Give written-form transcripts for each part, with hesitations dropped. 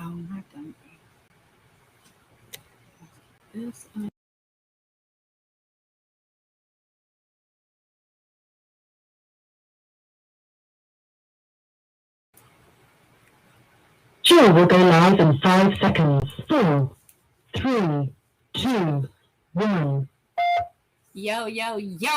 Oh, not done. This. Show will go live in 5 seconds. 4, 3, 2, 1. Yo,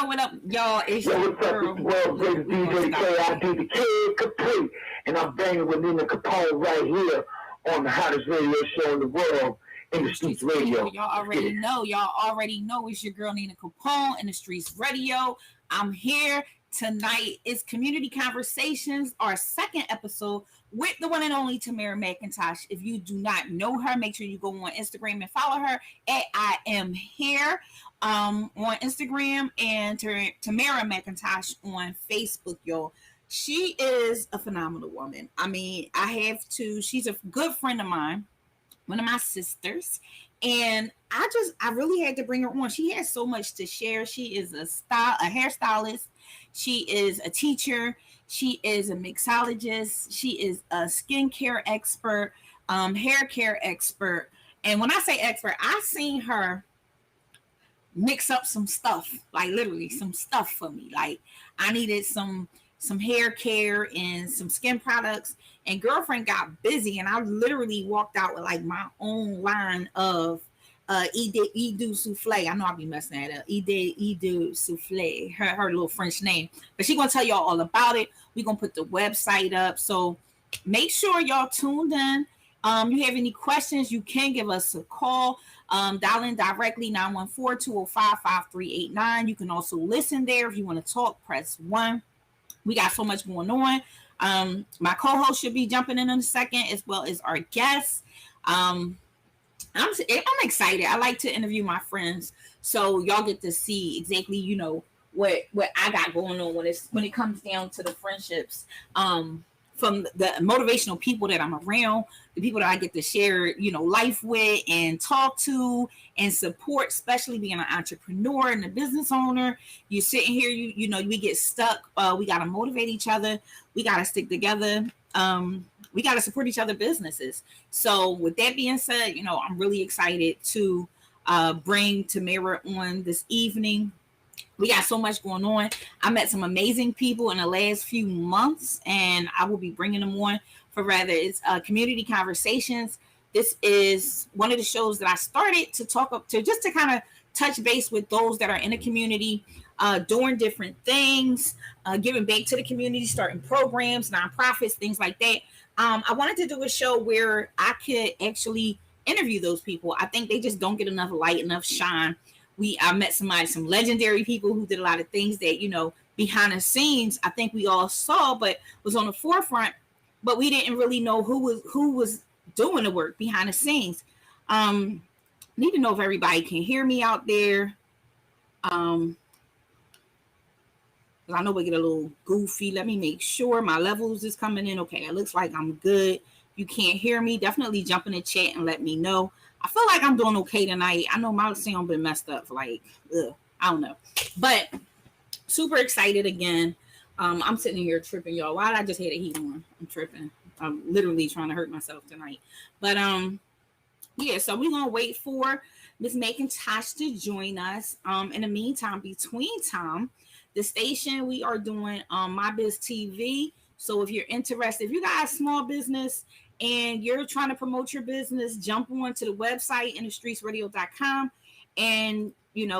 what up, y'all? It's Yo, your what's up? girl. It's the world's greatest DJ, KID, the Kid Capone, and I'm banging with Nina Capone right here on the hottest radio show in the world, In the Streets Radio. Y'all already know. It's your girl Nina Capone in the Streets Radio. I'm here tonight. It's Community Conversations, our second episode with the one and only Tamara McIntosh. If you do not know her, make sure you go on Instagram and follow her at I am here on Instagram, and Tamara McIntosh on Facebook, y'all. She is a phenomenal woman. I mean, she's a good friend of mine, one of my sisters, and I really had to bring her on. She has so much to share. She is a hairstylist. She is a teacher. She is a mixologist. She is a skincare expert, hair care expert. And when I say expert, I've seen her mix up some stuff, like literally some stuff for me. Like I needed some hair care and some skin products, and girlfriend got busy, and I literally walked out with like my own line of Edu Souffle. I know I'll be messing that up. Edu Souffle, her little French name, but she gonna tell y'all all about it. We gonna put the website up, so make sure y'all tuned in. You have any questions, you can give us a call. Dial in directly 914-205-5389. You can also listen there. If you want to talk, press 1. We got so much going on. My co-host should be jumping in a second, as well as our guests. I'm excited. I like to interview my friends, so y'all get to see exactly, what I got going on when it comes down to the friendships. From the motivational people that I'm around, the people that I get to share, life with and talk to and support, especially being an entrepreneur and a business owner. You're sitting here, we get stuck. We got to motivate each other. We got to stick together. We got to support each other businesses. So with that being said, I'm really excited to bring Tamara on this evening. We got so much going on. I met some amazing people in the last few months, and I will be bringing them on for it's Community Conversations. This is one of the shows that I started to just to kind of touch base with those that are in the community, doing different things, giving back to the community, starting programs, nonprofits, things like that. I wanted to do a show where I could actually interview those people. I think they just don't get enough light, enough shine. I met some legendary people who did a lot of things that, behind the scenes, I think we all saw, but was on the forefront, but we didn't really know who was doing the work behind the scenes. Need to know if everybody can hear me out there. I know we get a little goofy. Let me make sure my levels is coming in. Okay, it looks like I'm good. If you can't hear me, definitely jump in the chat and let me know. I feel like I'm doing okay tonight. I know my sound been messed up. I don't know. But super excited again. I'm sitting here tripping, y'all. Why did I just had the heat on? I'm tripping. I'm literally trying to hurt myself tonight. But yeah, so we're going to wait for Miss McIntosh to join us. In the meantime, between time, the station we are doing My Biz TV. So if you're interested, if you got a small business and you're trying to promote your business, jump on to the website, inthestreetsradio.com, and,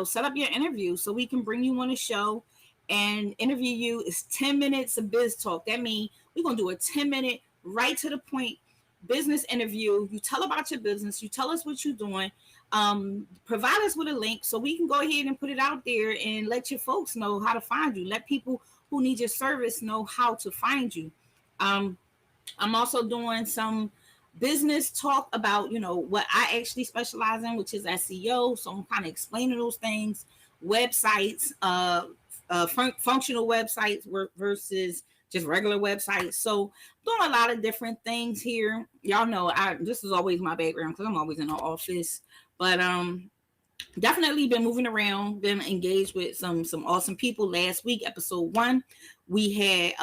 set up your interview so we can bring you on the show and interview you. It's 10 minutes of biz talk. That means we're going to do a 10-minute, right to the point business interview. You tell about your business. You tell us what you're doing. Provide us with a link so we can go ahead and put it out there and let your folks know how to find you. Let people who need your service know how to find you. I'm also doing some business talk about, what I actually specialize in, which is SEO. So I'm kind of explaining those things, websites, functional websites versus just regular websites. So doing a lot of different things here. Y'all know this is always my background because I'm always in the office. But definitely been moving around, been engaged with some awesome people. Last week, episode 1, we had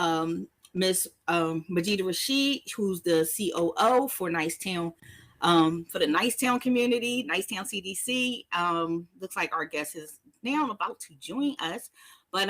Miss Majida Rashid, who's the COO for Nicetown, for the Nicetown community, Nicetown CDC. Looks like our guest is now about to join us, but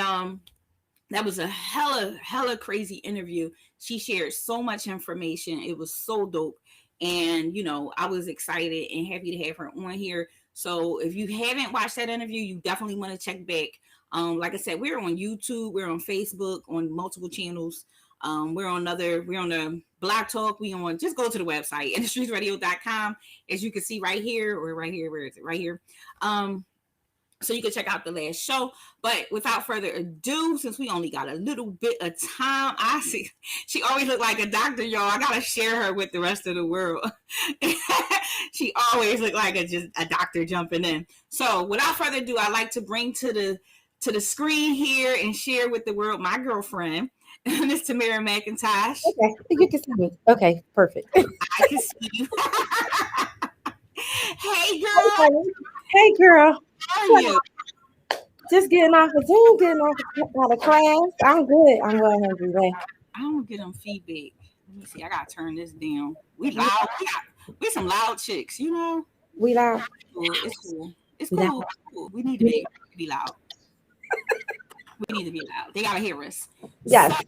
that was a hella crazy interview. She shared so much information. It was so dope. And I was excited and happy to have her on here. So if you haven't watched that interview, you definitely want to check back. Like I said, we're on YouTube, we're on Facebook, on multiple channels. We're on the Blog Talk. We on, just go to the website, industriesradio.com, as you can see right here, or right here. Where is it? Right here. So you can check out the last show. But without further ado, since we only got a little bit of time, I see she always looked like a doctor, y'all. I gotta share her with the rest of the world. She always looked like just a doctor jumping in. So without further ado, I like to bring to the screen here and share with the world my girlfriend, Miss Tamara McIntosh. Okay, you can see me. Okay, perfect. I can see you. Hey, girl. Hey, girl. How are you? Just getting off of Zoom, getting off of class. I'm good. I'm well, Henry. I don't get them feedback. Let me see. I gotta turn this down. We loud. We some loud chicks, We loud. It's cool. It's cool. It's cool. We need to be loud. We need to be loud. They gotta hear us. Yes.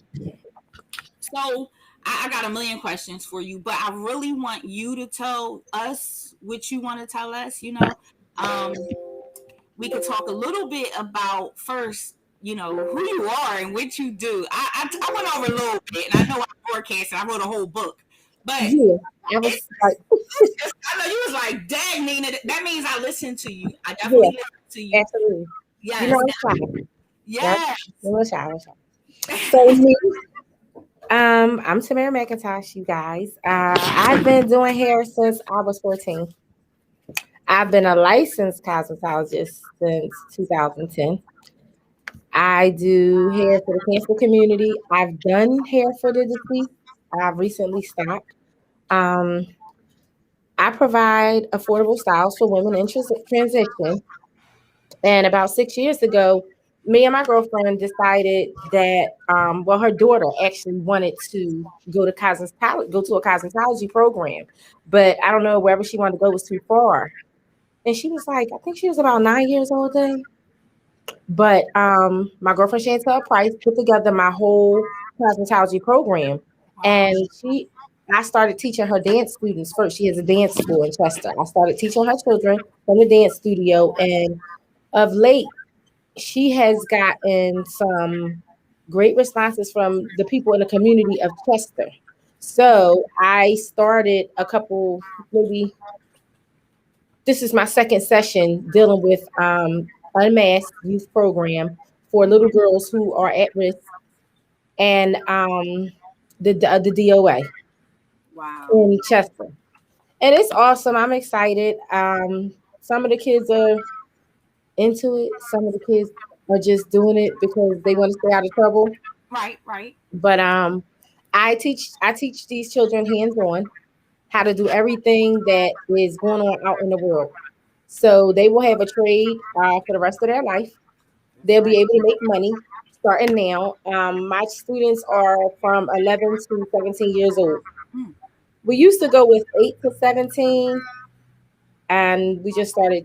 So I got a million questions for you, but I really want you to tell us what you want to tell us. We could talk a little bit about first, who you are and what you do. I went over a little bit, and I know I forecasted. I wrote a whole book, but yeah, I was like, I know you was like, dang, Nina, that means I listened to you. I definitely listened to you. Absolutely. Yes. I'm shy. Yeah. I'm shy. So me, I'm Tamara McIntosh, you guys. I've been doing hair since I was 14. I've been a licensed cosmetologist since 2010. I do hair for the cancer community. I've done hair for the deceased. I've recently stopped. I provide affordable styles for women in transition. And about 6 years ago, me and my girlfriend decided that, her daughter actually wanted to go to a cosmetology program, but I don't know, wherever she wanted to go was too far. And she was like, I think she was about 9 years old then. But my girlfriend Chantel Price put together my whole cosmetology program, and I started teaching her dance students first. She has a dance school in Chester. I started teaching her children from the dance studio, and of late, she has gotten some great responses from the people in the community of Chester. So I started a couple, maybe this is my second session dealing with unmasked youth program for little girls who are at risk, and the DOA in Chester. And it's awesome. I'm excited. Some of the kids are into it. Some of the kids are just doing it because they want to stay out of trouble. Right. But I teach these children hands-on how to do everything that is going on out in the world. So they will have a trade for the rest of their life. They'll be able to make money starting now. My students are from 11 to 17 years old. We used to go with 8 to 17, and we just started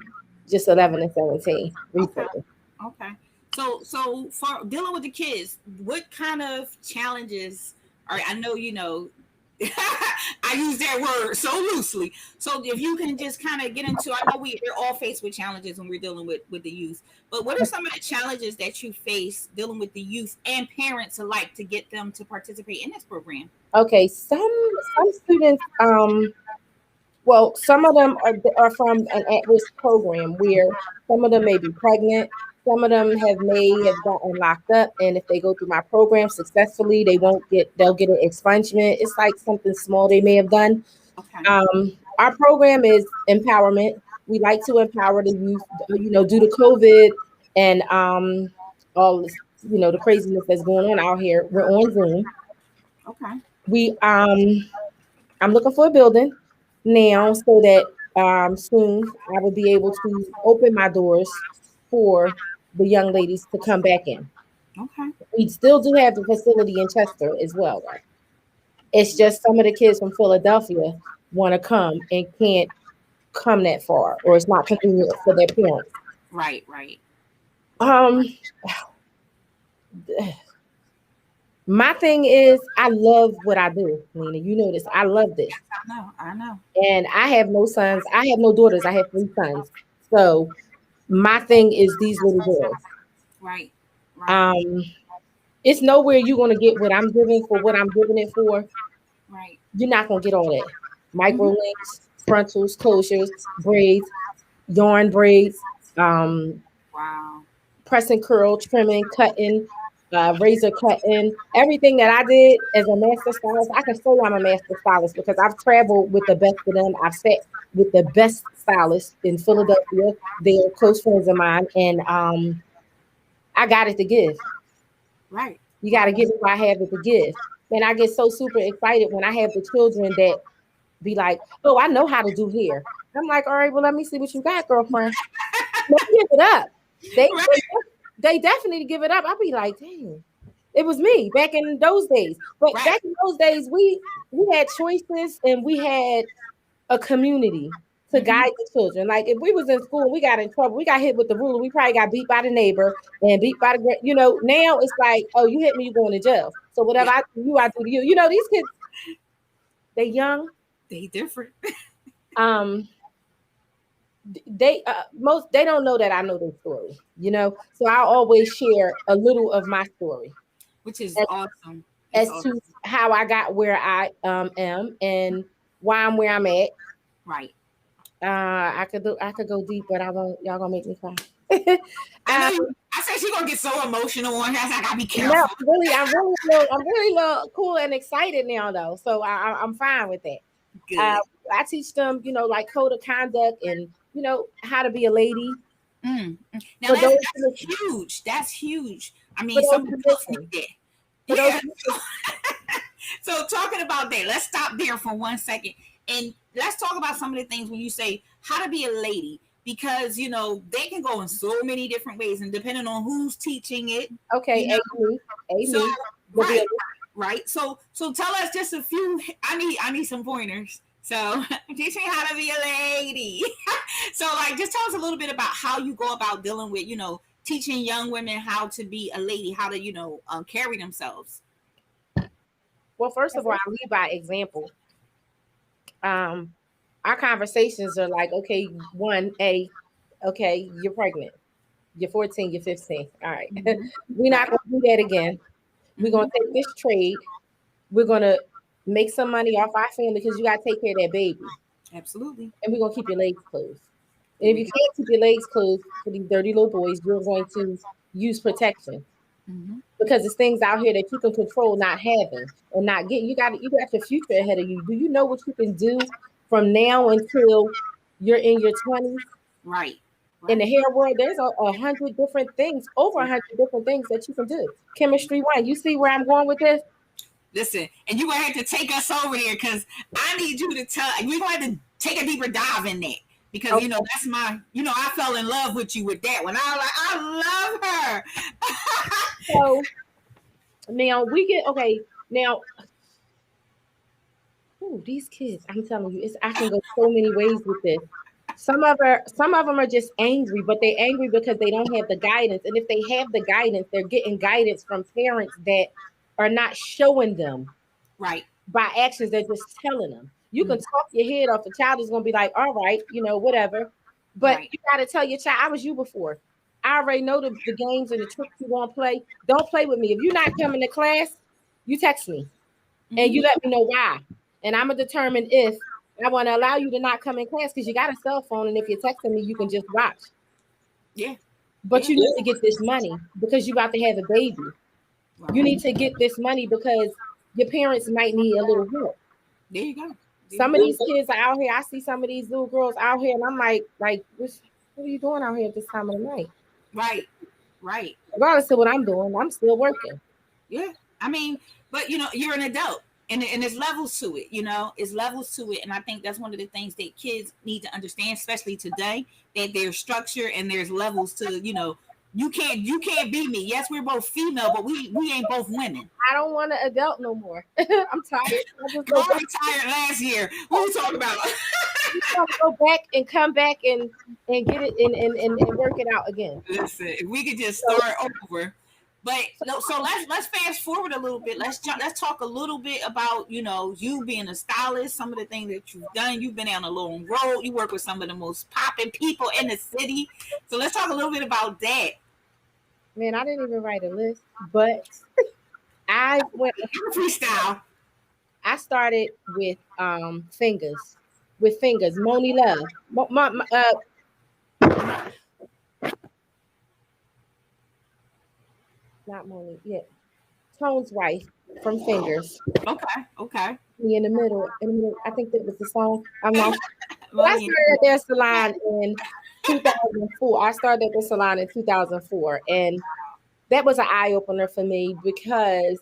just 11 and 17 recently. Okay. So for dealing with the kids, what kind of challenges are, I know, I use that word so loosely. So if you can just kind of get into, I know we're all faced with challenges when we're dealing with the youth, but what are some of the challenges that you face dealing with the youth and parents alike to get them to participate in this program? Okay, some students, some of them are from an at-risk program where some of them may be pregnant. Some of them may have gotten locked up, and if they go through my program successfully, they'll get an expungement. It's like something small they may have done. Okay. Our program is empowerment. We like to empower the youth, due to COVID and all this, the craziness that's going on out here. We're on Zoom. Okay. I'm looking for a building now so that soon I will be able to open my doors for the young ladies to come back in. Okay. We still do have the facility in Chester as well, though. It's just some of the kids from Philadelphia want to come and can't come that far, or it's not convenient for their parents. Right, right. My thing is, I love what I do, Lena. You know this. I love this. I know. And I have no sons. I have no daughters. I have 3 sons. So my thing is these little girls. Right. Right. It's nowhere you're gonna get what I'm giving for what I'm giving it for. Right. You're not gonna get all that. Micro links, frontals, closures, braids, yarn braids, Wow. pressing, curl, trimming, cutting, razor cutting, everything that I did as a master stylist. I can show you I'm a master stylist because I've traveled with the best of them. I've sat with the best stylists in Philadelphia. They're close friends of mine, and I got it to give. Right. You got to give it what I have it to give. And I get so super excited when I have the children that be like, oh, I know how to do hair. I'm like, all right, well, let me see what you got, girlfriend. Let me give it up. They definitely give it up. I'll be like, dang, it was me back in those days. But back in those days, we had choices and we had a community to guide the children. Like if we was in school, we got in trouble, we got hit with the ruler, we probably got beat by the neighbor and beat by the, now it's like, oh, you hit me, you're going to jail. So whatever I do to you. These kids, they young. They different. They don't know that I know their story, so I always share a little of my story, which is awesome. To how I got where I am and why I'm where I'm at. Right. I could go deep, but I won't. Y'all gonna make me cry. I said she's gonna get so emotional on her. I gotta be careful. No, really, I'm really cool and excited now though, so I'm fine with that. Good. I teach them, like code of conduct and how to be a lady. Now that's huge. That's huge. I mean, some people yeah. So talking about that, let's stop there for 1 second and let's talk about some of the things when you say how to be a lady, because they can go in so many different ways and depending on who's teaching it. Okay, so right. So tell us just a few. I need some pointers. So teach me how to be a lady. So just tell us a little bit about how you go about dealing with, teaching young women how to be a lady, how to, carry themselves. Well, first of all, I lead by example. Our conversations are like, okay, okay, you're pregnant. You're 14, you're 15. All right. We're not going to do that again. We're going to take this trade. We're going to make some money off our family because you got to take care of that baby. Absolutely. And we're going to keep your legs closed. And if you can't keep your legs closed for these dirty little boys, you're going to use protection. Because there's things out here that you can control not having or not getting. You got your future ahead of you. Do you know what you can do from now until you're in your 20s? Right. In the hair world, there's 100 different things, over 100 different things that you can do. Chemistry 1. You see where I'm going with this? Listen, and you're going to have to take us over there because I need you to tell, we're going to have to take a deeper dive in that. Because, that's my, I fell in love with you with that one. I love her. So now we get, okay, now, these kids, I'm telling you, I can go so many ways with this. Some of them are just angry, but they're angry because they don't have the guidance. And if they have the guidance, they're getting guidance from parents that are not showing them. Right. By actions, they're just telling them. You can talk your head off. The child is going to be like, all right, whatever. But you got to tell your child, I was you before. I already know the games and the tricks you want to play. Don't play with me. If you're not coming to class, you text me. And you let me know why. And I'm going to determine if I want to allow you to not come in class because you got a cell phone. And if you're texting me, you can just watch. Yeah. But you need to get this money because you're about to have a baby. Right. You need to get this money because your parents might need a little help. There you go. Some of these kids are out here. I see some of these little girls out here, and I'm like, what are you doing out here at this time of the night? Right. Regardless of what I'm doing, I'm still working. Yeah. I mean, but you're an adult, and there's levels to it. It's levels to it, and I think that's one of the things that kids need to understand, especially today, that there's structure and there's levels to You can't be me. Yes, we're both female, but we ain't both women. I don't want to adult no more. I'm tired. I just Girl retired last year. What we talking about? go back and come back and get it and work it out again. Listen, if we could just start over. But so let's fast forward a little bit. Let's talk a little bit about, you know, you being a stylist, some of the things that you've done. You've been on a long road. You work with some of the most popping people in the city. So let's talk a little bit about that. Man, I didn't even write a list, but I went freestyle. I started with fingers. Moni Love. Not Moni, yeah. Tone's wife from Fingers. Okay. In the middle. I think that was the song. I'm not. I started at their salon in 2004. I started at the salon in 2004, and that was an eye opener for me because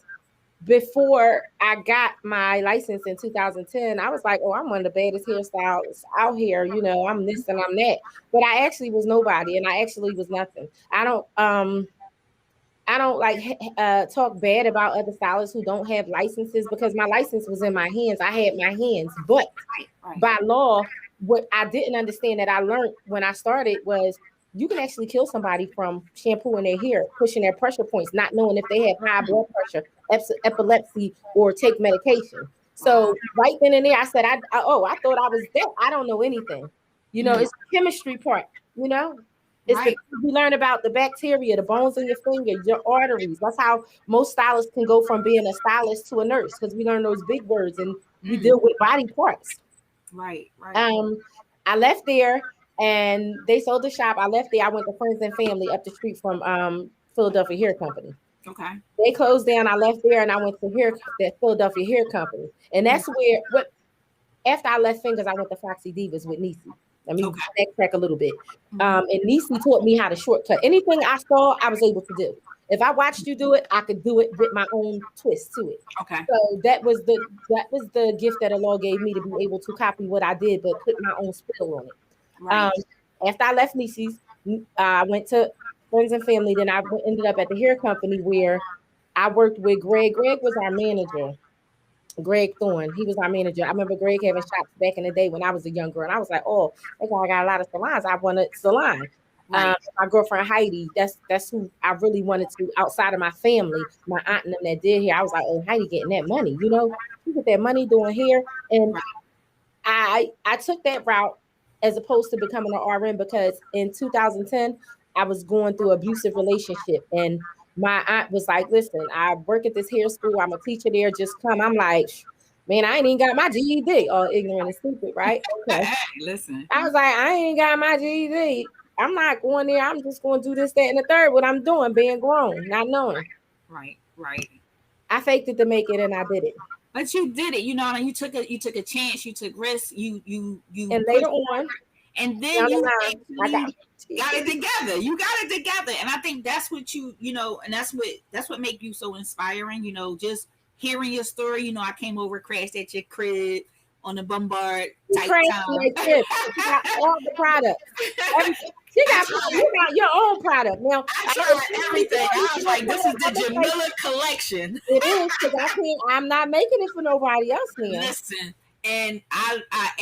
before I got my license in 2010, I was like, oh, I'm one of the baddest hairstylists out here. You know, I'm this and I'm that. But I actually was nobody, and I actually was nothing. I don't like talk bad about other stylists who don't have licenses because my license was in my hands. I had my hands, but by law, what I didn't understand that I learned when I started was you can actually kill somebody from shampooing their hair, pushing their pressure points, not knowing if they have high blood pressure, epilepsy, or take medication. So right then and there, I said, I thought I was dead. I don't know anything. You know, it's the chemistry part, you know? It's we learn about the bacteria, the bones in your finger, your arteries. That's how most stylists can go from being a stylist to a nurse because we learn those big words and we deal with body parts. Right. I left there and they sold the shop. I left there. I went to Friends and Family up the street from Philadelphia Hair Company. Okay. They closed down. I left there and I went to that Philadelphia Hair Company. And that's where after I left Fingers, I went to Foxy Divas with Niecy. Let me backtrack a little bit. And Niecy taught me how to shortcut. Anything I saw, I was able to do. If I watched you do it, I could do it with my own twist to it. Okay. So that was the gift that Allah gave me to be able to copy what I did, but put my own spell on it. Right. After I left Niecy's, I went to Friends and Family. Then I ended up at the hair company where I worked with Greg. Greg was our manager. Greg Thorne, he was our manager. I remember Greg having shops back in the day when I was a young girl, and I was like, "Oh, that guy got a lot of salons. I want a salon." Right. My girlfriend Heidi, that's who I really wanted to outside of my family. My aunt and them that did hair, I was like, "Oh, Heidi getting that money, you know? You get that money doing hair." And I took that route as opposed to becoming an RN because in 2010 I was going through an abusive relationship and my aunt was like, listen, I work at this hair school. I'm a teacher there. Just come. I'm like, man, I ain't even got my GED. All ignorant and stupid, right? Okay. Listen. I was like, I ain't got my GED. I'm not going there. I'm just going to do this, that, and the third. What I'm doing, being grown, not knowing. Right. I faked it to make it, and I did it. But you did it, you know. And you took a chance. You took risks. You. And later on, and then got it together. You got it together, and I think that's what you know, and that's what make you so inspiring. You know, just hearing your story. You know, I came over, crashed at your crib on the Bombard type time. You got all the products. You got your own product. Now I tried everything. I was like, this is the Jamila collection. It is because I'm not making it for nobody else now. Listen. And I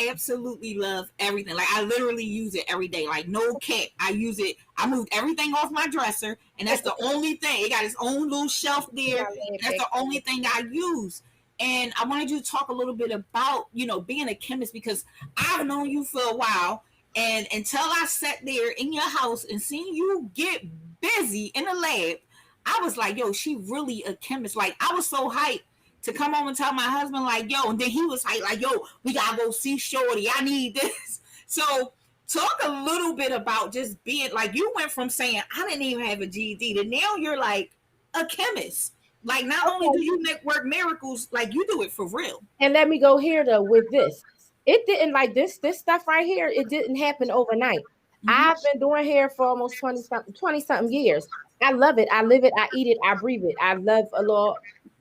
absolutely love everything. Like I literally use it every day. Like no cap. I use it. I moved everything off my dresser, and that's the only thing. It got its own little shelf there. That's the only thing I use. And I wanted you to talk a little bit about, you know, being a chemist because I've known you for a while, and until I sat there in your house and seen you get busy in the lab, I was like, yo, she really a chemist. Like I was so hyped to come home and tell my husband, like, yo, and then he was like, yo, we gotta go see Shorty. I need this. So talk a little bit about just being like, you went from saying, I didn't even have a GED to now you're like a chemist. Like, not only do you work miracles, like you do it for real. And let me go here though with this. It didn't like this stuff right here. It didn't happen overnight. I've been doing hair for almost 20 something years. I love it. I live it. I eat it. I breathe it. I love a lot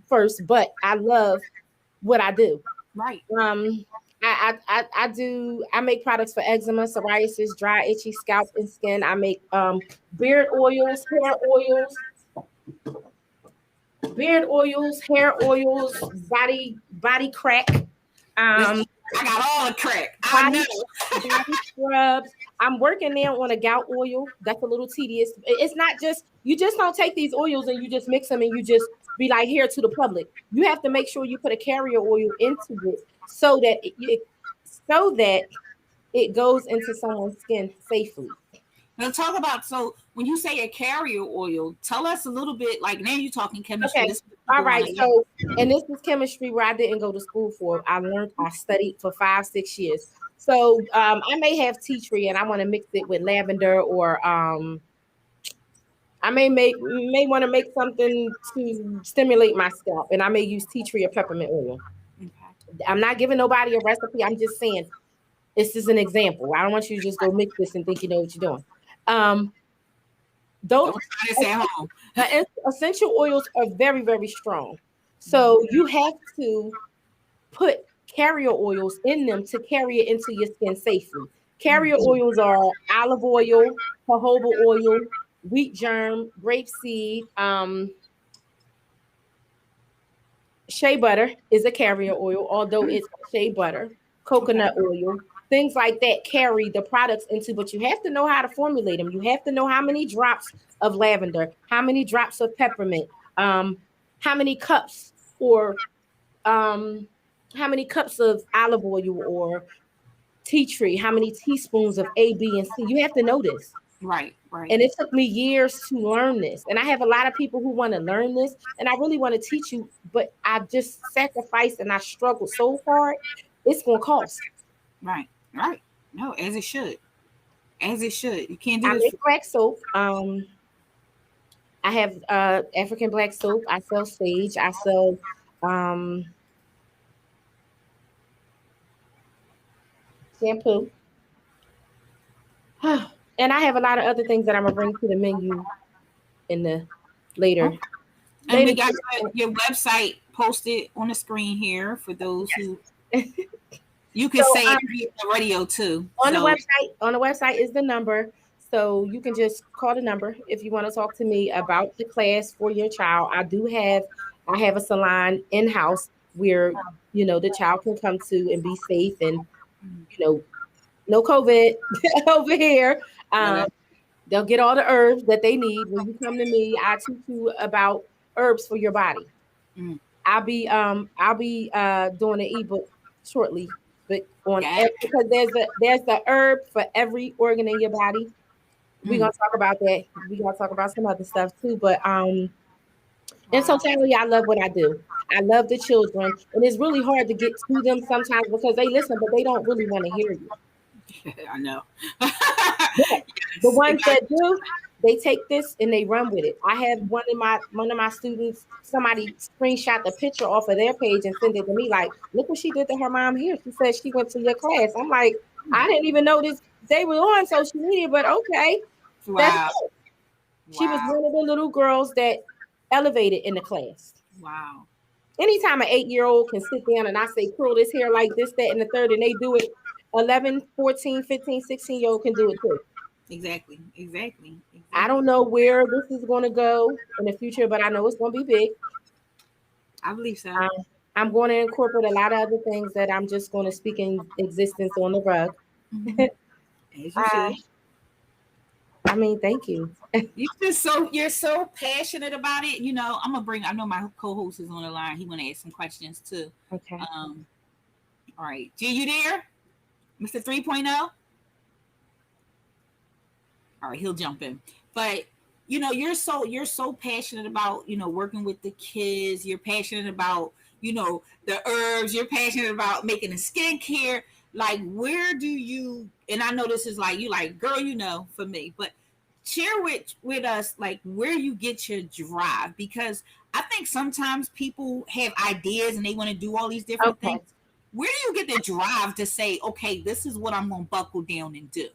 first, but I love what I do. Right. I make products for eczema, psoriasis, dry, itchy scalp and skin. I make beard oils, hair oils, body crack. I got all the crack. I know. Body scrubs. I'm working now on a gout oil. That's a little tedious. It's not just, you just don't take these oils and you just mix them and you just be like, here to the public. You have to make sure you put a carrier oil into it so that it goes into someone's skin safely. Now talk about, so when you say a carrier oil, tell us a little bit, like now you're talking chemistry. Okay. All right. So, and this is chemistry where I didn't go to school for. I studied for 5-6 years. So I may have tea tree and I want to mix it with lavender, or I may want to make something to stimulate my scalp, and I may use tea tree or peppermint oil. Okay. I'm not giving nobody a recipe. I'm just saying this is an example. I don't want you to just go mix this and think you know what you're doing. Those essential oils are very, very strong. So you have to put carrier oils in them to carry it into your skin safely. Carrier oils are olive oil, jojoba oil, wheat germ, grapeseed, shea butter is a carrier oil, although it's shea butter, coconut oil, things like that carry the products into, but you have to know how to formulate them. You have to know how many drops of lavender, how many drops of peppermint, how many cups, or how many cups of olive oil or tea tree, how many teaspoons of A, B, and C. You have to know this. Right. And it took me years to learn this. And I have a lot of people who want to learn this, and I really want to teach you, but I just sacrificed and I struggled so hard. It's going to cost. Right. No, as it should. You can't do this. I make black soap. I have African black soap. I sell sage. I sell shampoo. And I have a lot of other things that I'm gonna bring to the menu in the later. And we got your website posted on the screen here for those who you can say it on the radio too. On the website is the number. So you can just call the number if you want to talk to me about the class for your child. I have a salon in-house where, the child can come to and be safe, and, no COVID over here. They'll get all the herbs that they need. When you come to me, I teach you about herbs for your body. I'll be doing an ebook shortly, but because there's the herb for every organ in your body. We're gonna talk about that. We're gonna talk about some other stuff too. But in totality, I love what I do. I love the children, and it's really hard to get to them sometimes because they listen, but they don't really want to hear you. I know. The ones that do, they take this and they run with it. I have one of my students, somebody screenshot the picture off of their page and send it to me like, look what she did to her mom here. She said she went to your class. I'm like, I didn't even know this. They were on social media, but okay. Wow. She was one of the little girls that elevated in the class. Wow. Anytime an 8-year-old can sit down and I say, curl this hair like this, that, and the third, and they do it, 11, 14, 15, 16-year-old can do it too. Exactly. I don't know where this is going to go in the future, but I know it's going to be big. I believe so. I'm going to incorporate a lot of other things that I'm just going to speak in existence on the rug. As you should. I mean, thank you. You're so passionate about it. I know my co-host is on the line. He want to ask some questions too. Okay. All right. G, you there? Mr. 3.0? All right, he'll jump in. But you're so passionate about, working with the kids. You're passionate about, the herbs. You're passionate about making the skincare. Like, where do you, and I know this is like, you like, girl, for me, but share with us, like, where you get your drive, because I think sometimes people have ideas and they want to do all these different things. Where do you get the drive to say, okay, this is what I'm going to buckle down and do?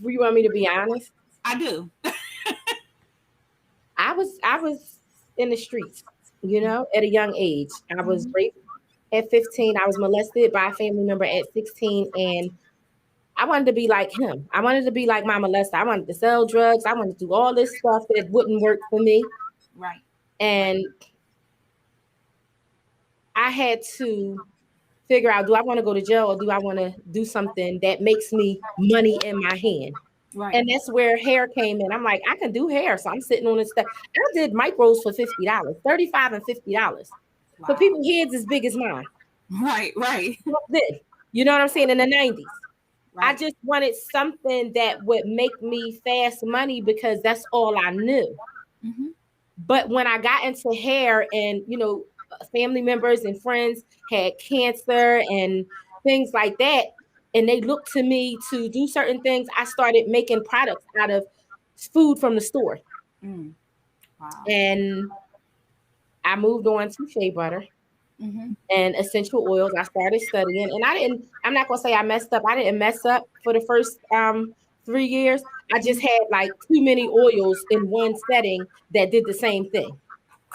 You want me to be honest? I do. I was in the streets, at a young age. I was raped at 15. I was molested by a family member at 16, and I wanted to be like him. I wanted to be like my molester. I wanted to sell drugs. I wanted to do all this stuff that wouldn't work for me. Right. And I had to figure out, do I want to go to jail or do I want to do something that makes me money in my hand? Right. And that's where hair came in. I'm like, I can do hair. So I'm sitting on this stuff. I did micros for $50, $35 and $50 for people heads as big as mine. Right. You know what I'm saying? In the 90s. Right. I just wanted something that would make me fast money because that's all I knew. Mm-hmm. But when I got into hair and, family members and friends had cancer and things like that, and they looked to me to do certain things, I started making products out of food from the store. Mm. Wow. And I moved on to shea butter. Mm-hmm. And essential oils. I started studying, and I'm not gonna say I messed up. I didn't mess up for the first 3 years. I just had like too many oils in one setting that did the same thing.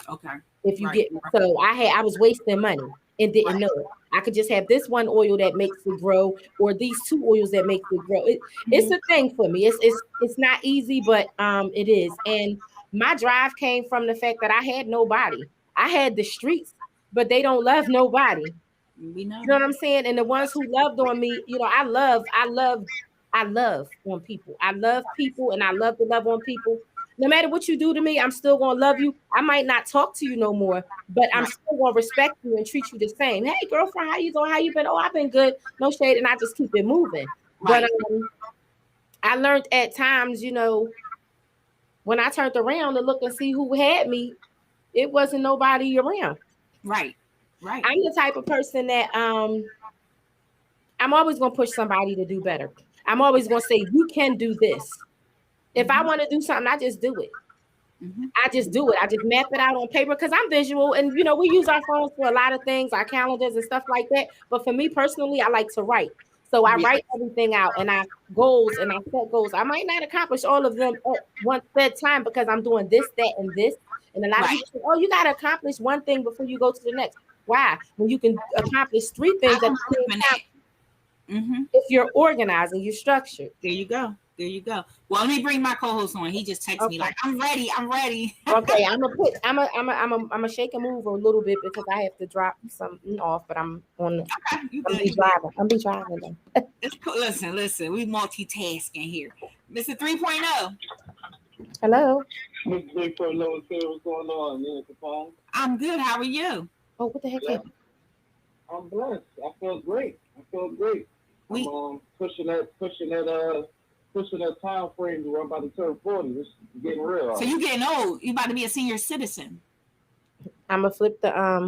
Okay. If you get me. So I was wasting money and didn't know it. I could just have this one oil that makes it grow, or these two oils that makes it grow. It's a thing for me. It's not easy, but it is. And my drive came from the fact that I had nobody. I had the streets, but they don't love nobody. We know. You know what I'm saying? And the ones who loved on me, I love on people. I love people, and I love to love on people. No matter what you do to me, I'm still gonna love you. I might not talk to you no more, but I'm still gonna respect you and treat you the same. Hey, girlfriend, how you doing? How you been? Oh, I've been good. No shade, and I just keep it moving. Right. But I learned at times, when I turned around to look and see who had me, it wasn't nobody around. Right. I'm the type of person that I'm always gonna push somebody to do better. I'm always gonna say, you can do this. If I want to do something, I just do it. I just do it. I just map it out on paper because I'm visual, and we use our phones for a lot of things, our calendars and stuff like that. But for me personally, I like to write. So I write everything out, and I set goals. I might not accomplish all of them at one said time because I'm doing this, that, and this. And a lot of people say, oh, you got to accomplish one thing before you go to the next. Why? When you can accomplish 3 things at the same time, if you're organized and you're structured. There you go. Well, let me bring my co-host on. He just texted me like, I'm ready. Okay, I'm gonna shake and move a little bit because I have to drop something off, but I'm on. Okay, I'm be driving. It's cool. Listen. We multitasking here, Mr. 3.0. Hello. Mr. 3.0, what's going on? Yeah, Capone. I'm good. How are you? Oh, what the heck? Yeah. I'm blessed. I feel great. I'm pushing that time frame to run by the turn 40. It's getting real. So you getting old. You about to be a senior citizen. I'm gonna flip the I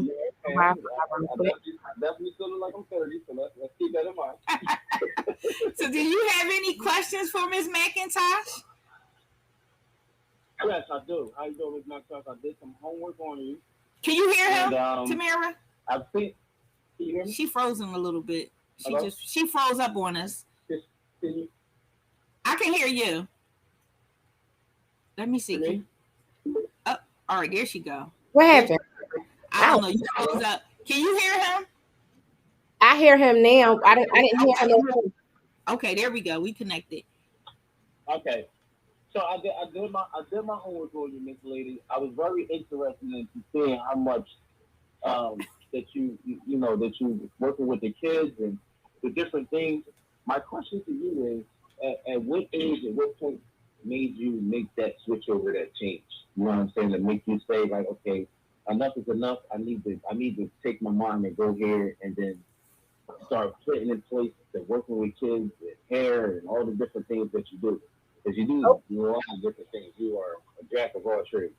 definitely feel like I'm 30, so let's keep that in mind. So do you have any questions for Ms. McIntosh? Yes, I do. How you doing, Ms. McIntosh? I did some homework on you. Can you hear him, Tamara? I think. Can you hear me? She froze him a little bit. She froze up on us. I can hear you. Let me see. Oh, all right, there she go. What happened? I don't know. You froze up. Can you hear him? I hear him now. I didn't hear him. Okay, there we go. We connected. Okay. So I did my homework on you, Miss Lady. I was very interested in seeing how much that you working with the kids and the different things. My question to you is, at what age, at what point made you make that switch over, that change? You know what I'm saying? To make you say like, okay, enough is enough. I need to take my mind and go here and then start putting in place the working with kids and hair and all the different things that you do. Because you do a lot of different things. You are a jack of all trades.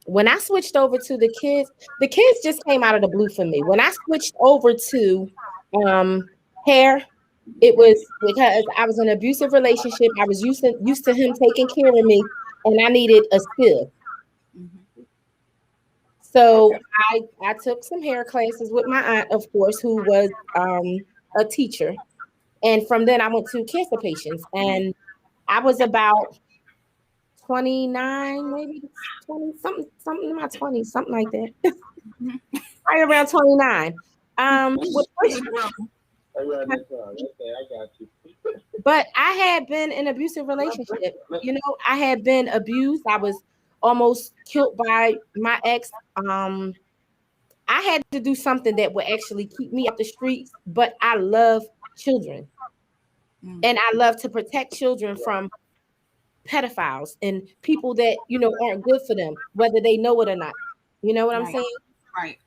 When I switched over to the kids just came out of the blue for me. When I switched over to hair, it was because I was in an abusive relationship. I was used to him taking care of me, and I needed a skill. So I took some hair classes with my aunt, of course, who was a teacher. And from then I went to cancer patients, and I was about 29, maybe 20, something in my 20s, something like that. Right around 29. But I had been in an abusive relationship. You know, I had been abused. I was almost killed by my ex. I had to do something that would actually keep me off the streets, but I love children. And I love to protect children from pedophiles and people that, you know, aren't good for them, whether they know it or not. You know what I'm saying? Right.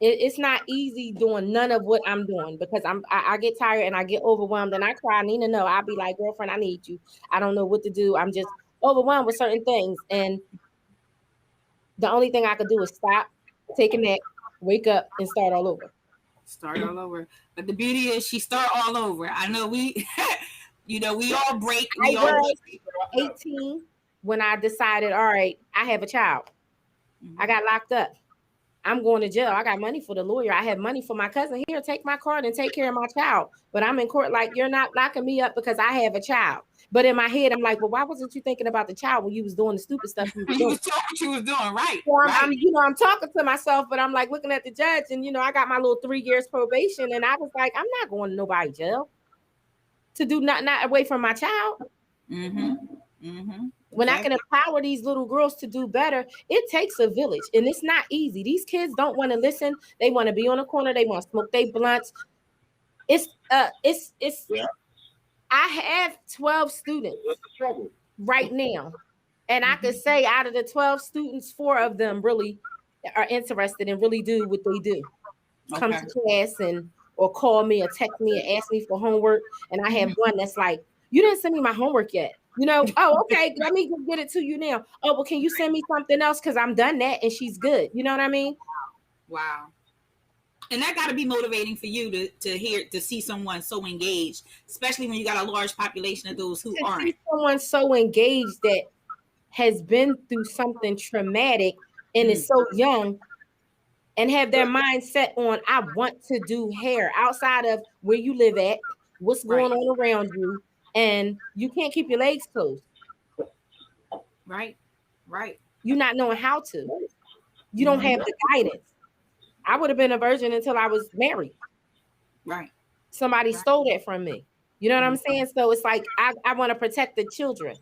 It's not easy doing none of what I'm doing because I get tired and I get overwhelmed and I cry. I need to know. I'll be like, girlfriend, I need you. I don't know what to do. I'm just overwhelmed with certain things. And the only thing I could do is stop, take a nap, wake up, and start all over. But the beauty is she start all over. I know we, you know, we all break. I was 18 when I decided, all right, I have a child. I got locked up. I'm going to jail. I got money for the lawyer. I have money for my cousin. Here, take my card and take care of my child. But I'm in court like, you're not locking me up because I have a child. But in my head, I'm like, well, why wasn't you thinking about the child when you was doing the stupid stuff you was doing? You was doing, right. So I'm talking to myself, but I'm like looking at the judge and, you know, I got my little 3 years probation and I was like, I'm not going to nobody jail to do not away from my child. When I can empower these little girls to do better, it takes a village and it's not easy. These kids don't want to listen. They want to be on the corner. They want to smoke their blunts. I have 12 students right now. And I could say out of the 12 students, 4 of them really are interested and really do what they do. Come to class or call me or text me and ask me for homework. And I have one that's like, you didn't send me my homework yet. You know, oh, okay, let me get it to you now. Oh, well, can you send me something else? Because I'm done that and she's good. You know what I mean? Wow. And that got to be motivating for you to see someone so engaged, especially when you got a large population of those who aren't. See someone so engaged that has been through something traumatic and is so young and have their mind set on, I want to do hair outside of where you live at, what's going on around you. And you can't keep your legs closed. Right. You're not knowing how to. You don't have the guidance. I would have been a virgin until I was married. Right. Somebody stole that from me. You know what I'm saying? So it's like, I want to protect the children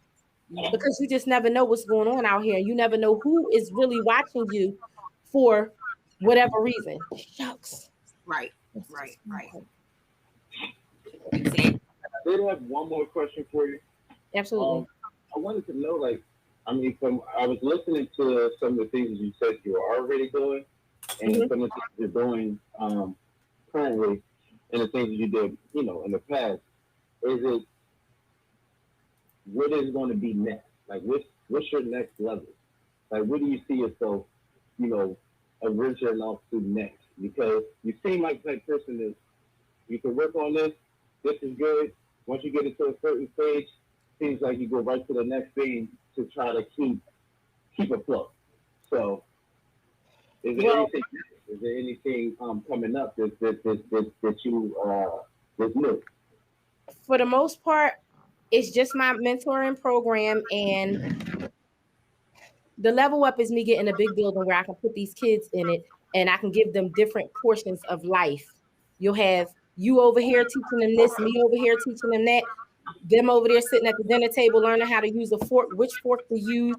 because you just never know what's going on out here. You never know who is really watching you for whatever reason. Shucks. Right. I did have one more question for you. Absolutely. I wanted to know, like, I was listening to some of the things you said you were already doing, and some of the things you're doing currently, and the things you did, you know, in the past. What is going to be next? Like, what's your next level? Like, what do you see yourself, you know, venturing off to next? Because you seem like that person that you can work on this. This is good. Once you get into a certain stage, seems like you go right to the next thing to try to keep afloat. So, is there anything coming up that you that's new? For the most part, it's just my mentoring program, and the level up is me getting a big building where I can put these kids in it, and I can give them different portions of life. You'll have you over here teaching them this, me over here teaching them that, them over there sitting at the dinner table learning how to use a fork, which fork to use,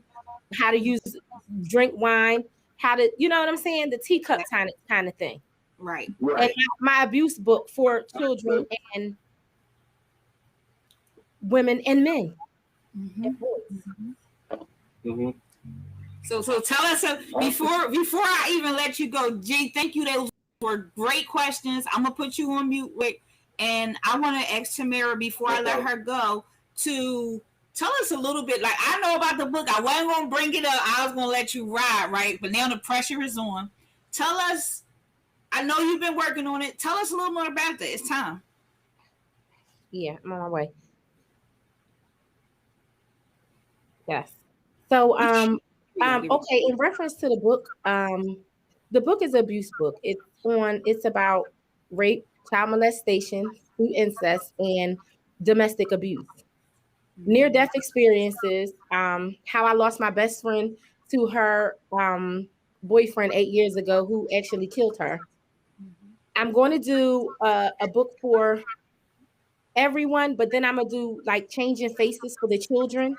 how to drink wine, how to, you know what I'm saying? The teacup kind of thing. Right. And my abuse book for children and women and men. And boys. So tell us before I even let you go, G, thank you. Those were great questions. I'm gonna put you on mute, Rick, and I want to ask Tamara before I let her go to tell us a little bit. Like, I know about the book. I wasn't gonna bring it up. I was gonna let you ride, right? But now the pressure is on. Tell us. I know you've been working on it. Tell us a little more about that. It's time. Yeah, I'm on my way. Yes. So okay, in reference to the book is an abuse book. It's about rape, child molestation, food incest, and domestic abuse. near-death experiences, how I lost my best friend to her boyfriend 8 years ago who actually killed her. I'm going to do a book for everyone, but then I'm going to do like changing faces for the children,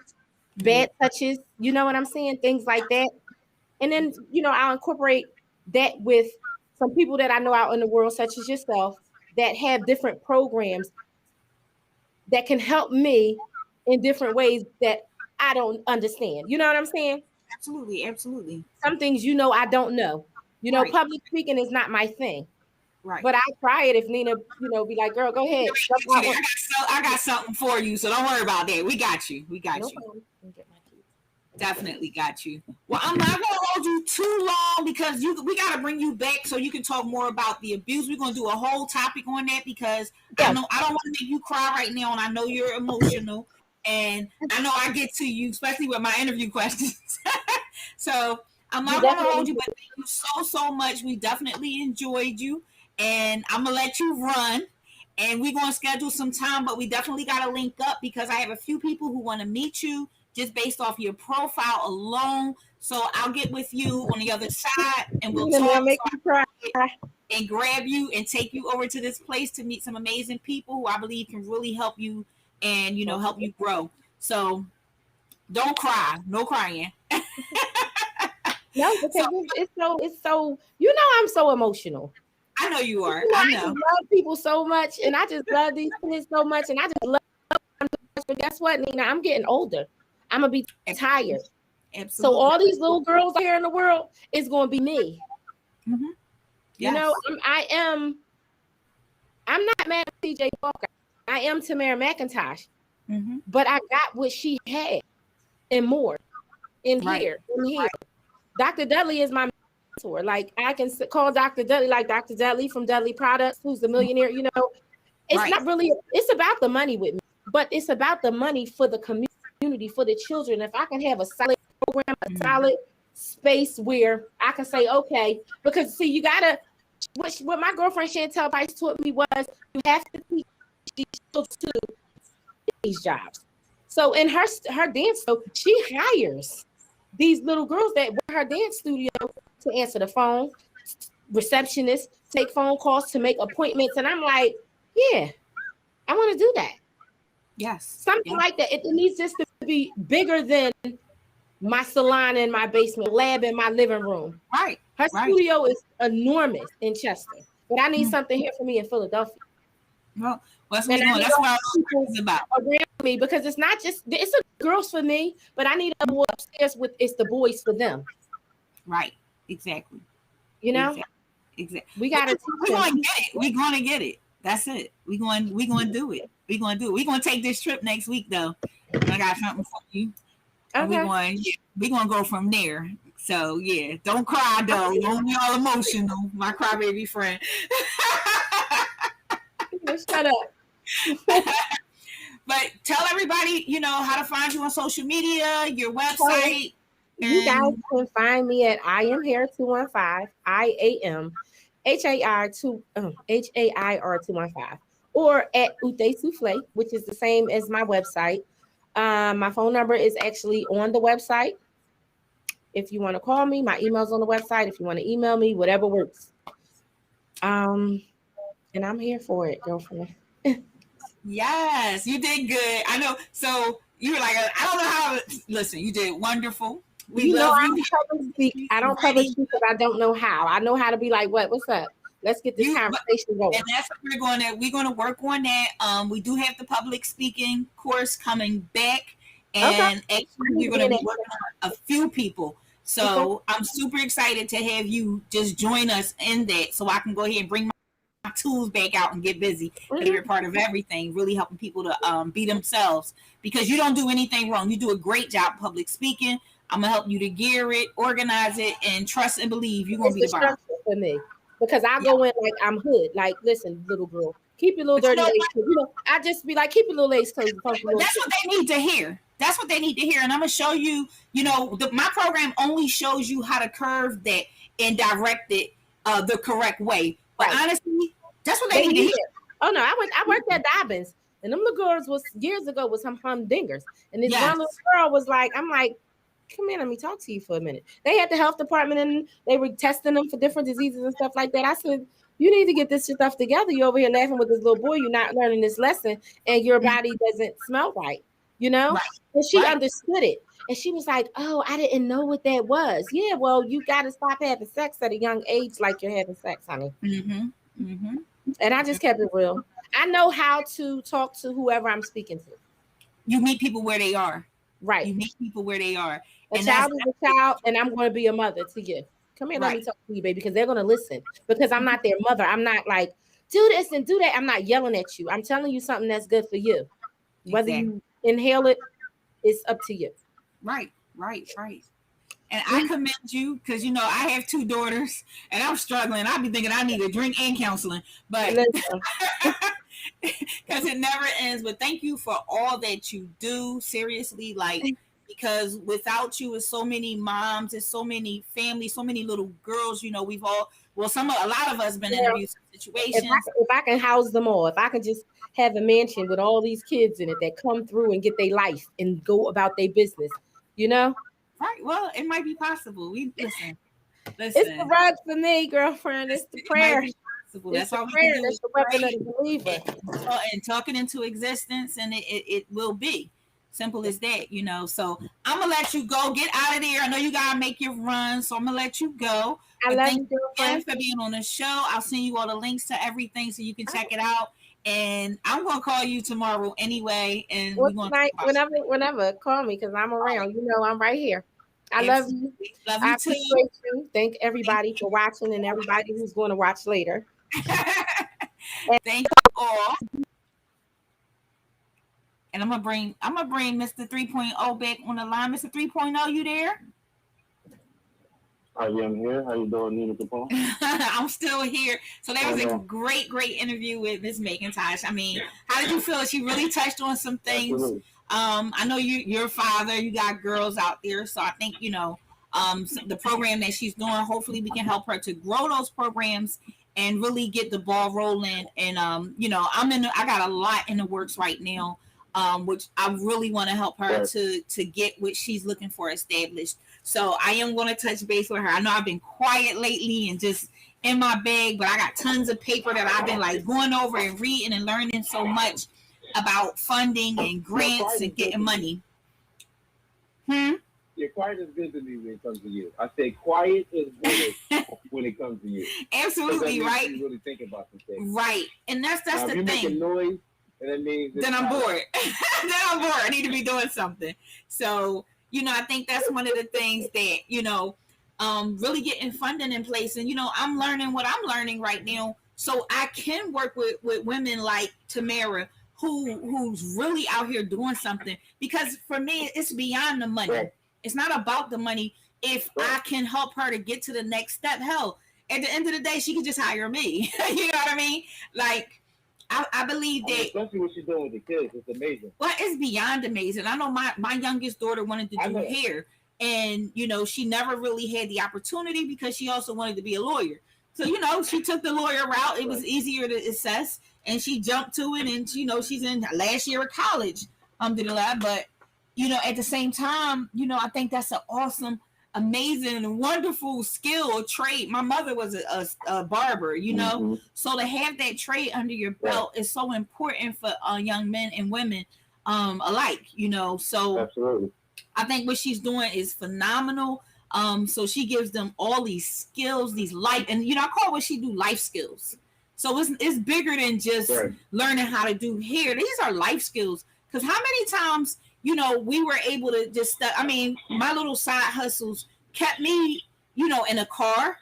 bad touches, you know what I'm saying? Things like that. And then, I'll incorporate that with some people that I know out in the world, such as yourself, that have different programs that can help me in different ways that I don't understand. You know what I'm saying? Absolutely, absolutely. Some things, I don't know. Right. Public speaking is not my thing. Right. But I try it if Nina, be like, girl, go ahead. I got something for you, so don't worry about that. We got you. We got you. Problem. Definitely got you. Well, I'm not gonna hold you too long because we gotta bring you back so you can talk more about the abuse. We're gonna do a whole topic on that because I know I don't want to make you cry right now, and I know you're emotional, and I know I get to you, especially with my interview questions. So I'm not gonna hold you, but thank you so much. We definitely enjoyed you, and I'm gonna let you run. And we're gonna schedule some time, but we definitely gotta link up because I have a few people who want to meet you just based off your profile alone. So I'll get with you on the other side and we'll talk and grab you and take you over to this place to meet some amazing people who I believe can really help you and, help you grow. So don't cry. No crying. No, because it's so, I'm so emotional. I know you are. I know. I love people so much and I just love these kids so much and I just love them so much. But guess what, Nina? I'm getting older. I'm going to be tired. Absolutely. So all these little girls here in the world is going to be me. Mm-hmm. Yes. I'm not mad at CJ Walker. I am Tamara McIntosh. Mm-hmm. But I got what she had and more in here. Dr. Dudley is my mentor. Like I can call Dr. Dudley, like Dr. Dudley from Dudley Products, who's the millionaire, It's not really, it's about the money with me, but it's about the money for the community. For the children. If I can have a solid program, a solid space where I can say, okay, because see, you gotta, what my girlfriend Chantel Price taught me was you have to teach these children to these jobs. So in her dance, so she hires these little girls that work her dance studio to answer the phone, receptionists, take phone calls, to make appointments. And I'm like, yeah, I want to do that. Yes. Something like that. It needs just to be bigger than my salon in my basement, lab in my living room. Right. Her studio is enormous in Chester, but I need something here for me in Philadelphia. Well, that's what that's what it's about. Around me, because it's not just, it's a girls for me, but I need to go upstairs with it's the boys for them. Right. Exactly. Exactly. We gotta. We're gonna get it. We're gonna get it. That's it. We're going to do it. We're going to take this trip next week, though. I got something for you. Okay. We're going to go from there. So, yeah. Don't cry, though. Don't be all emotional. My crybaby friend. Shut up. But tell everybody, how to find you on social media, your website. You guys can find me at I Am Hair 215. IAM. HAIR 215, or at Ute Souffle, which is the same as my website. My phone number is actually on the website. If you want to call me, my email's on the website. If you want to email me, whatever works. And I'm here for it, girlfriend. Yes, you did good. I know. So you were like, I don't know how. Listen, you did wonderful. We love you. I don't public speak because I don't know how. I know how to be like, what's up? Let's get this conversation going. And that's what we're going to work on that. We do have the public speaking course coming back, and actually we're going to be working on a few people. So I'm super excited to have you just join us in that, so I can go ahead and bring my tools back out and get busy. Because you're part of everything, really helping people to be themselves. Because you don't do anything wrong. You do a great job public speaking. I'm gonna help you to gear it, organize it, and trust and believe you're gonna be the bomb for me. Because I go in like I'm hood. Like, listen, little girl, keep your little dirty legs. I just be like, keep your little legs closed. That's what they need to hear. That's what they need to hear. And I'm gonna show you. My program only shows you how to curve that and direct it the correct way. But honestly, that's what they need to hear. Oh no, I worked at Dobbins. And them little girls was years ago was some humdingers. And this Yes. one little girl was like, I'm like, come here, let me talk to you for a minute. They had the health department and they were testing them for different diseases and stuff like that. I said, you need to get this stuff together. You're over here laughing with this little boy. You're not learning this lesson and your body doesn't smell right, you know? Right. And she Right. understood it. And she was like, oh, I didn't know what that was. Yeah, well, you got to stop having sex at a young age like you're having sex, honey. Mm-hmm. Mm-hmm. And I just kept it real. I know how to talk to whoever I'm speaking to. You meet people where they are. Right. You meet people where they are. A child is a child, and I'm going to be a mother to you. Come here, let me talk to you, baby, because they're going to listen. Because I'm not their mother. I'm not like, do this and do that. I'm not yelling at you. I'm telling you something that's good for you. Whether you inhale it, it's up to you. Right. And I commend you because, you know, I have 2 daughters and I'm struggling. I'll be thinking I need a drink and counseling, but because it never ends. But thank you for all that you do. Seriously, like, because without you, it's so many moms, it's so many families, so many little girls. You know, we've all, well, a lot of us been in abusive situations. If I can house them all, if I can just have a mansion with all these kids in it that come through and get their life and go about their business, you know? Right. Well, it might be possible. Listen. It's the rug for me, girlfriend. It's the prayer. That's all we prayer. can do. That's the weapon of the believer. And talking into existence, and it will be. Simple as that, you know. So I'm gonna let you go. Get out of there. I know you gotta make your run, so I'm gonna let you go. I love you you again for being on the show. I'll send you all the links to everything so you can check it out. And I'm gonna call you tomorrow anyway. And whenever, call me because I'm around. You know, I'm right here. I love you. Love you I too. appreciate you. Thank everybody for watching and everybody who's going to watch later. Thank you all. And I'm gonna bring Mr. 3.0 back on the line. Mr. 3.0, you there? I am here. How you doing, Nina Capone? I'm still here. So that was a great interview with Miss McIntosh. I mean, how did you feel? She really touched on some things. Absolutely. I know you're a father. You got girls out there, so I think the program that she's doing. Hopefully, we can help her to grow those programs and really get the ball rolling. And I got a lot in the works right now, which I really want to help her to get what she's looking for established. So I am going to touch base with her. I know I've been quiet lately and just in my bag, but I got tons of paper that I've been like going over and reading and learning so much about funding and grants and getting money. Your quiet is good to me when it comes to you. I say quiet is good when it comes to you. Absolutely, right? You really think about some things. Right. And that's the if you thing. Make a noise, and that means then I'm bored. Then I'm bored. I need to be doing something. So, I think that's one of the things that, really getting funding in place. And, I'm learning what I'm learning right now. So I can work with women like Tamara who's really out here doing something. Because for me, it's beyond the money. Right. It's not about the money. If I can help her to get to the next step, hell, at the end of the day, she can just hire me. You know what I mean? Like, I believe that. Especially what she's doing with the kids, it's amazing. Well, it's beyond amazing. I know my youngest daughter wanted to do hair, and she never really had the opportunity because she also wanted to be a lawyer. So she took the lawyer route. It was easier to assess, and she jumped to it. And she's in last year of college, but at the same time, I think that's an awesome, amazing, wonderful skill or trade. My mother was a barber, mm-hmm. So to have that trade under your belt is so important for young men and women alike, so absolutely. I think what she's doing is phenomenal. So she gives them all these skills, these life, and I call what she do life skills. So it's bigger than just learning how to do hair. These are life skills. Because how many times we were able to just, my little side hustles kept me, in a car,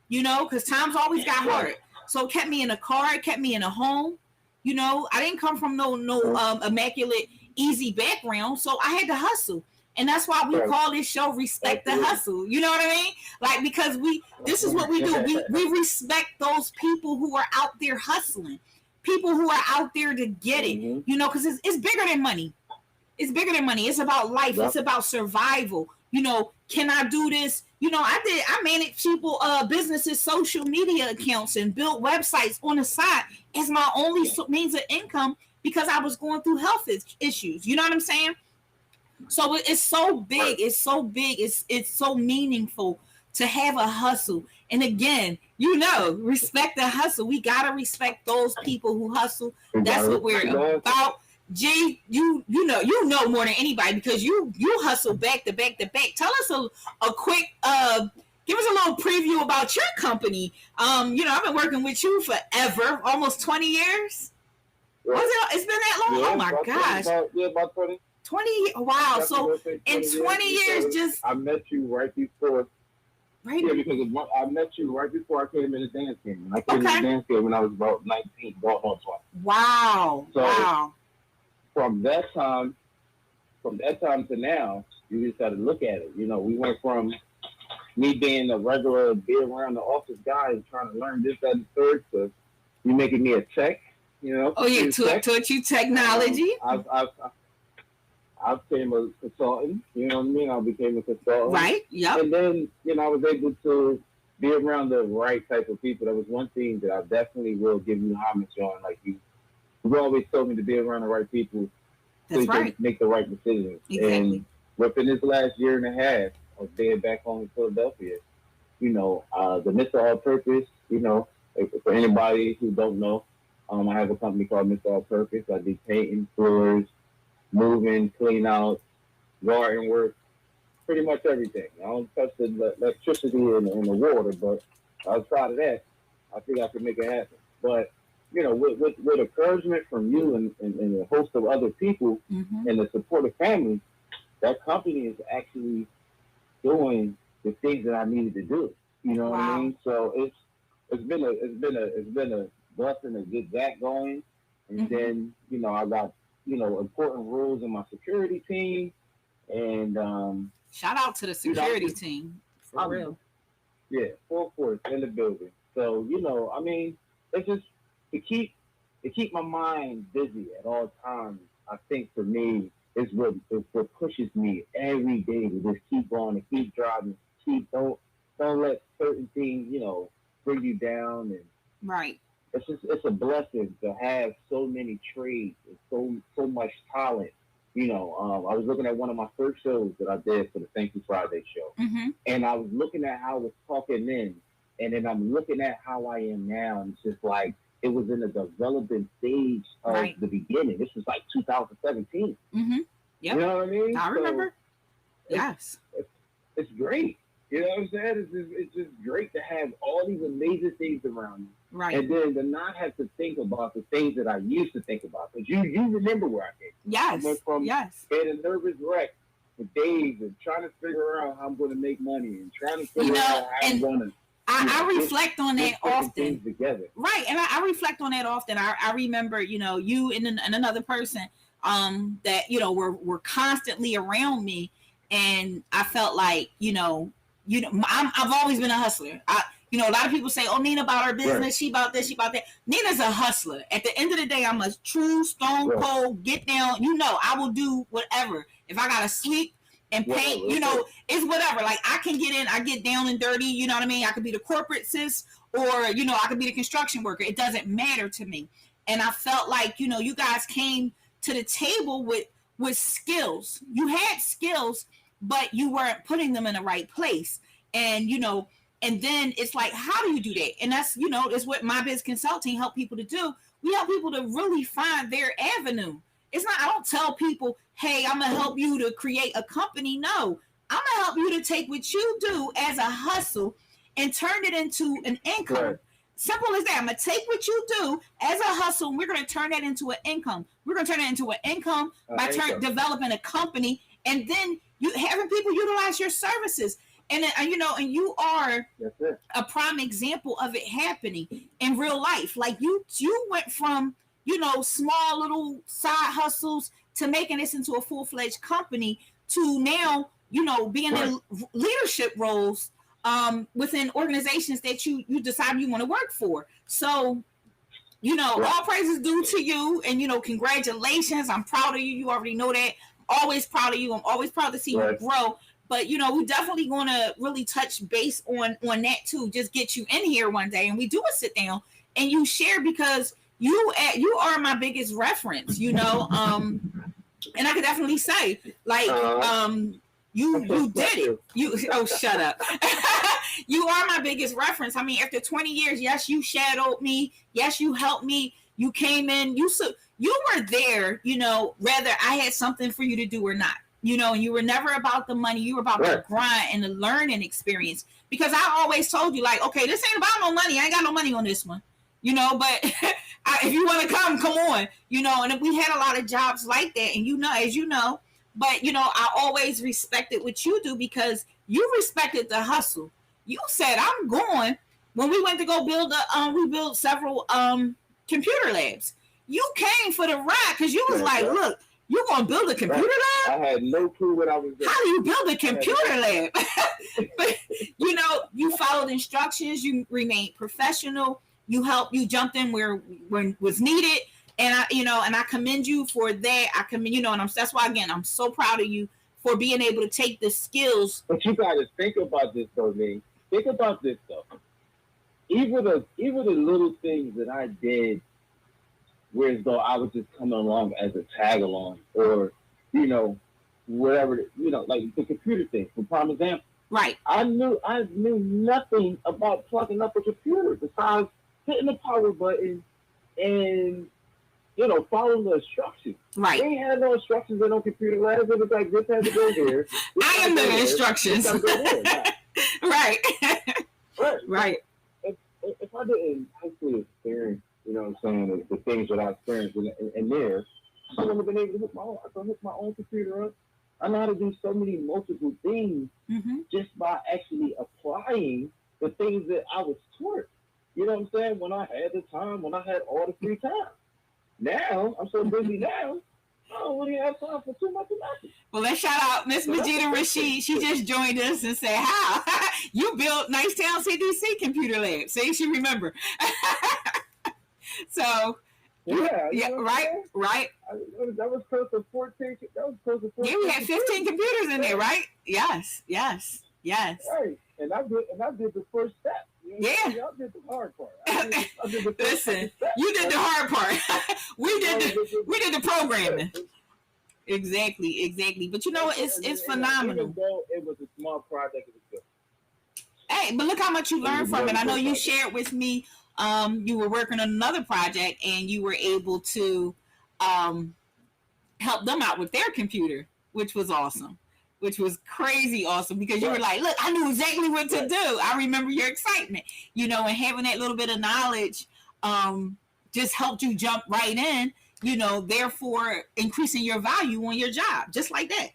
because times always got hard. So it kept me in a car, it kept me in a home. I didn't come from no immaculate, easy background. So I had to hustle. And that's why we call this show Respect the Hustle. You know what I mean? Like, because this is what we do. We respect those people who are out there hustling, people who are out there to get it, because it's bigger than money. It's bigger than money. It's about life. Yep. It's about survival. Can I do this? I manage people, businesses, social media accounts and build websites on the side as my only means of income because I was going through health issues. You know what I'm saying? So it's so big. It's so big. It's so meaningful to have a hustle. And again, respect the hustle. We gotta respect those people who hustle. That's what we're about. G, you know more than anybody because you hustle back to back to back. Tell us a quick give us a little preview about your company. I've been working with you forever, almost 20 years. It's been that long? Yeah, oh my gosh. About 20. 20, wow. So in 20 years, I met you right before. Right. Yeah, because I met you right before I came in the dance game. I came in the dance game when I was about 19, about 20. Wow. So wow. From that time to now, you just got to look at it. We went from me being a regular be around the office guy and trying to learn this, that, and third to you making me a tech. Oh yeah, taught you technology. I became a consultant, you know what I mean? I became a consultant. Right, yep. And then, I was able to be around the right type of people. That was one thing that I definitely will give you homage on. Like you always told me to be around the right people so you can make the right decisions. Exactly. And within this last year and a half of being back home in Philadelphia, the Mr. All Purpose, for anybody who don't know, I have a company called Mr. All Purpose. I do painting, floors, moving, clean out, garden work, pretty much everything. I don't touch the electricity and the water, but outside of that, I think I can make it happen. But, with encouragement from you and a host of other people and the support of family, that company is actually doing the things that I needed to do. You know what I mean? So it's been a blessing to get that going. And then, I got important roles in my security team, and shout out to the security team for real. Yeah, full force in the building. So it's just to keep my mind busy at all times. I think for me is what pushes me every day to just keep going and keep driving. Don't let certain things bring you down. And right. It's a blessing to have so many trades and so much talent. I was looking at one of my first shows that I did for the Thank You Friday show, and I was looking at how I was talking then, and then I'm looking at how I am now, and it's just like it was in the developing stage of the beginning. This was like 2017. Yep. You know what I mean? I remember. Yes. It's great. You know what I'm saying? It's just great to have all these amazing things around you. Right. And then to not have to think about the things that I used to think about. Because you remember where I came from. Yes. I went from being a nervous wreck for days and trying to figure out how I'm going to make money and trying to figure out how I'm going to. I reflect on that often. Together. Right. And I reflect on that often. I remember, you and another person that, were constantly around me. And I felt like, I've always been a hustler. A lot of people say, oh, Nina about her business. Right. She about this, she about that. Nina's a hustler. At the end of the day, I'm a true stone cold, get down. I will do whatever. If I got to sleep and paint, it's whatever. Like I can get in, I get down and dirty. You know what I mean? I could be the corporate sis or, I could be the construction worker. It doesn't matter to me. And I felt like, you guys came to the table with skills. You had skills, but you weren't putting them in the right place. And, and then it's like, how do you do that? And that's, that's what my biz consulting help people to do. We help people to really find their avenue. It's not, I don't tell people, hey, I'm going to help you to create a company. No, I'm going to help you to take what you do as a hustle and turn it into an income. Right. Simple as that. I'm going to take what you do as a hustle, and we're going to turn that into an income. We're going to turn it into an income by developing a company, and then you having people utilize your services. And and you are a prime example of it happening in real life. Like you went from small little side hustles to making this into a full-fledged company to now being in leadership roles within organizations that you decide you want to work for. So all praises due to you, and congratulations. I'm proud of you. You already know that. Always proud of you. I'm always proud to see you grow. But we definitely going to really touch base on that too. Just get you in here one day, and we do a sit down and you share, because you are my biggest reference, you know. And I could definitely say, like, you did it. You shut up. You are my biggest reference. I mean, after 20 years, yes, you shadowed me. Yes, you helped me. You came in. You were there, you know, whether I had something for you to do or not. You know, and you were never about the money. You were about the grind and the learning experience. Because I always told you, like, okay, this ain't about no money. I ain't got no money on this one. You know, but if you want to come on, you know, and we had a lot of jobs like that. And, you know, as you know, but, you know, I always respected what you do because you respected the hustle. You said, I'm going. When we went to go build we built several computer labs. You came for the ride because you was like, look, you going to build a computer lab? I had no clue what I was doing. How do you build a computer lab? But, you know, you followed instructions. You remained professional. You helped. You jumped in when was needed. And I commend you for that. I commend, you know, and that's why, again, I'm so proud of you for being able to take the skills. But you got to think about this, though, Lee. Think about this, though. Even the little things that I did, whereas though I was just coming along as a tag along, or, you know, whatever, you know, like the computer thing, for prime example. Right. I knew nothing about plugging up a computer besides hitting the power button and, you know, following the instructions. Right. We had no instructions in no computer labs. It was like, this has to go there. I am the instructions. Right. Right. If I didn't actually experience, you know what I'm saying, the things that I experienced in there, I wouldn't have been able to hook my own computer up. I know how to do so many multiple things just by actually applying the things that I was taught. You know what I'm saying? When I had the time, when I had all the free time. Now, I'm so busy now, I don't really have time for too much of nothing. Well, let's shout out Miss Majida Rashid. She just joined us and said, how? You built Nicetown CDC computer lab. See, she remember. So, yeah, right. That was close to 14. Yeah, we had 15 computers in there, right? Yes. Right, and I did the first step. You know, yeah, y'all did the hard part. Listen, you did the hard part. we did the programming. Exactly. But you know, it's phenomenal. Even though it was a small project, it was good. Hey, but look how much you learned from it. I know you shared with me. You were working on another project, and you were able to help them out with their computer, which was awesome. Which was crazy awesome because you were like, look, I knew exactly what to do. I remember your excitement, you know, and having that little bit of knowledge just helped you jump right in, you know, therefore increasing your value on your job, just like that.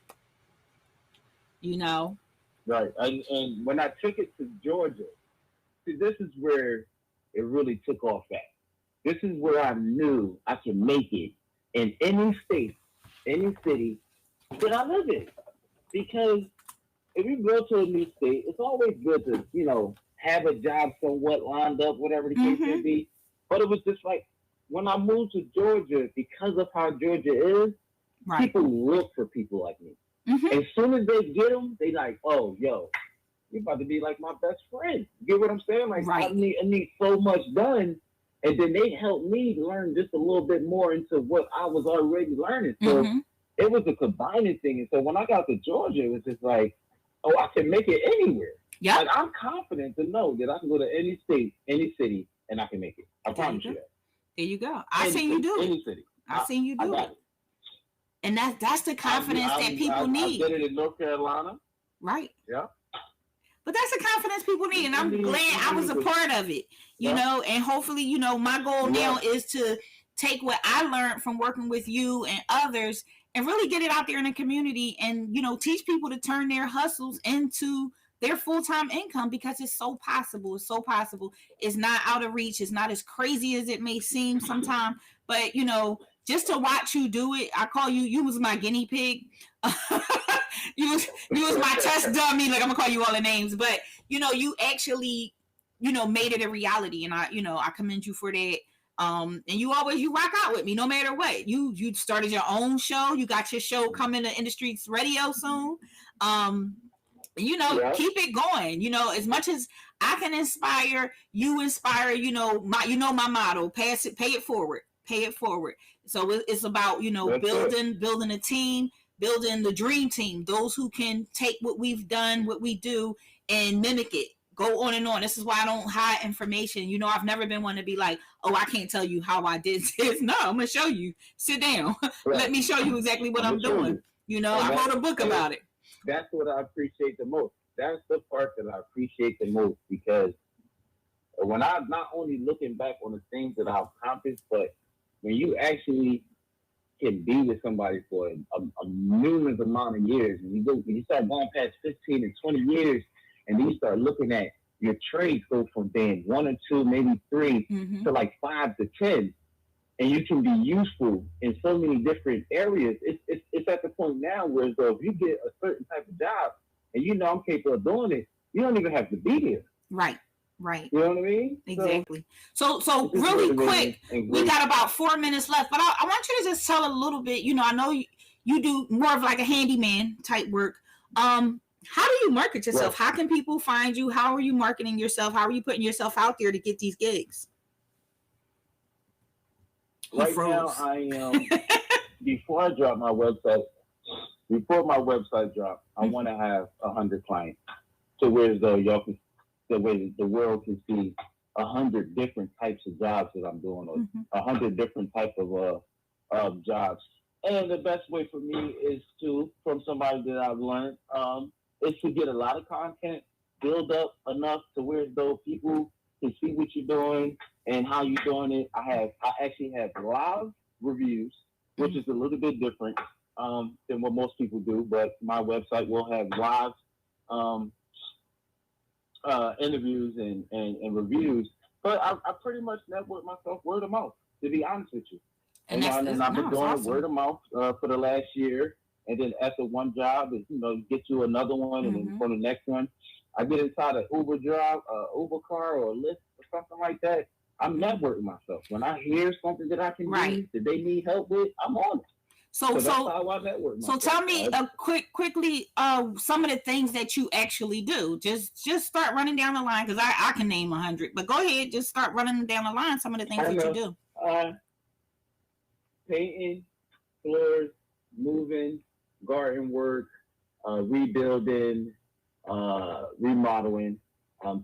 You know? Right. And when I took it to Georgia, see, this is where it really took off at. This is where I knew I could make it in any state, any city that I live in. Because if you go to a new state, it's always good to, you know, have a job somewhat lined up, whatever the case may be. But it was just like, when I moved to Georgia, because of how Georgia is, people look for people like me. As soon as they get them, they like, oh, yo, you're about to be like my best friend. You get what I'm saying? Like, I need so much done. And then they helped me learn just a little bit more into what I was already learning. So it was a combining thing. And so when I got to Georgia, it was just like, oh, I can make it anywhere. Yeah. Like, I'm confident to know that I can go to any state, any city, and I can make it. I promise you that. There you go. I seen you do it. Any city. I seen you do it. And that's the confidence that people need. I did it in North Carolina. Right. Yeah. But that's the confidence people need. And I'm glad I was a part of it, you know, and hopefully, you know, my goal now is to take what I learned from working with you and others and really get it out there in the community and, you know, teach people to turn their hustles into their full-time income because it's so possible. It's so possible. It's not out of reach. It's not as crazy as it may seem sometimes. But, you know, just to watch you do it, I call you was my guinea pig. you was my test dummy. Like, I'm gonna call you all the names, but you know, you actually, you know, made it a reality, and I commend you for that. And you rock out with me no matter what. You started your own show. You got your show coming to Industries Radio soon. you know, Yeah. keep it going. You know, as much as I can inspire, you inspire. You know, my motto: pay it forward, pay it forward. So it's about, you know, That's it. building a team, building the dream team. Those who can take what we've done, what we do, and mimic it. Go on and on. This is why I don't hide information. You know, I've never been one to be like, oh, I can't tell you how I did this. No, I'm gonna show you. Sit down. Right. Let me show you exactly what I'm I'ma show doing. you. You know, And I wrote a book about it. That's what I appreciate the most. That's the part that I appreciate the most, because when I'm not only looking back on the things that I've accomplished, but when you actually can be with somebody for a numerous amount of years, and you start going past 15 and 20 years, and then you start looking at your trades go from being 1 or 2, maybe 3 Mm-hmm. to like 5 to 10, and you can be useful in so many different areas. It's at the point now where, though, if you get a certain type of job and you know I'm capable of doing it, you don't even have to be there. Right. You know what I mean? Exactly. So it's really really quick, we got about 4 minutes left, but I want you to just tell a little bit. You know, I know you do more of like a handyman type work. How do you market yourself? Right. How can people find you? How are you marketing yourself? How are you putting yourself out there to get these gigs? Right now, I am. Before I drop my website, I want to have 100 clients, to where as though y'all can, the way the world can see 100 different types of jobs that I'm doing, or 100 different types of jobs. And the best way for me is to, from somebody that I've learned, is to get a lot of content, build up enough to where as though people can see what you're doing and how you're doing it. I actually have live reviews, which is a little bit different than what most people do, but my website will have live interviews and reviews. But I pretty much network myself word of mouth, to be honest with you. And I've been doing awesome. word of mouth for the last year. And then after one job, you know, you get you another one, and then for the next one, I get inside an Uber Uber car or a Lyft or something like that. I'm networking myself. When I hear something that I can do that they need help with, I'm on it. So that's how I network myself. So tell me quickly some of the things that you actually do. Just start running down the line, because I can name 100. But go ahead, just start running down the line some of the things that you do. Painting, floors, moving, garden work, rebuilding, remodeling,